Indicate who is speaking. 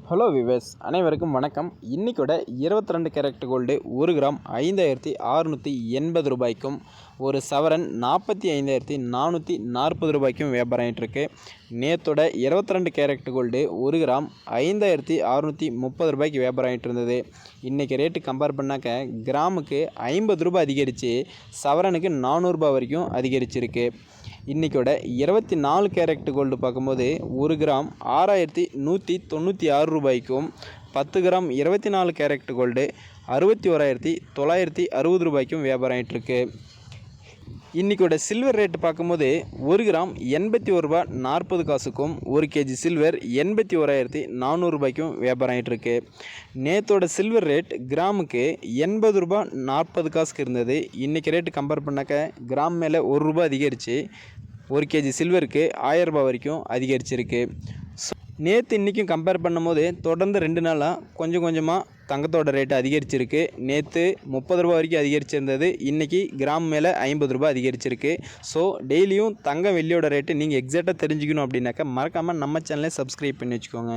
Speaker 1: Hello wives அனைவருக்கும் வணக்கம். இன்றைக்கூட 22 carat gold 1 gram 5680 ரூபாய்க்கும் ஒரு சவரன் 45,440 ரூபாய்க்கும் வியாபாரம் ஆகிட்டுருக்கு. நேற்றோட 22 கேரட் கோல்டு 1 கிராம் 5630 ரூபாய்க்கு வியாபாரம் ஆகிட்டு இருந்தது. இன்றைக்கி ரேட்டு கம்பேர் பண்ணாக்க கிராமுக்கு 50 ரூபாய் அதிகரித்து சவரனுக்கு 400 ரூபாய் வரைக்கும் அதிகரிச்சிருக்கு. இன்றைக்கோட 24 கேரட் கோல்டு பார்க்கும்போது 1 கிராம் 6196 ரூபாய்க்கும் 10 கிராம் 24 கேரட் கோல்டு 61,960 ரூபாய்க்கும் வியாபாரம் ஆகிட்டுருக்கு. இன்றைக்கோட சில்வர் ரேட்டு பார்க்கும்போது 1 கிராம் 81 ரூபா 40 காசுக்கும் 1 கேஜி சில்வர் 81,400 ரூபாய்க்கும் வியாபாரம் ஆகிட்டுருக்கு. நேற்றோட சில்வர் ரேட் கிராமுக்கு 80 ரூபா 40 காசுக்கு இருந்தது. இன்றைக்கி ரேட்டு கம்பேர் பண்ணாக்க கிராம் மேலே 1 ரூபா அதிகரித்து 1 கேஜி சில்வருக்கு 1000 ரூபாய் வரைக்கும் அதிகரிச்சிருக்கு. நேற்று இன்றைக்கும் கம்பேர் பண்ணும்போது தொடர்ந்து 2 நாளாக கொஞ்சம் கொஞ்சமாக தங்கத்தோட ரேட்டு அதிகரிச்சிருக்கு. நேற்று 30 ரூபா வரைக்கும் அதிகரிச்சிருந்தது. இன்றைக்கி கிராம் மேலே 50 ரூபாய் அதிகரிச்சிருக்கு. ஸோ டெய்லியும் தங்கம் வெள்ளியோட ரேட்டு நீங்கள் எக்ஸாக்டாக தெரிஞ்சுக்கணும் அப்படின்னாக்கா மறக்காமல் நம்ம சேனலை சப்ஸ்கிரைப் பண்ணி வச்சுக்கோங்க.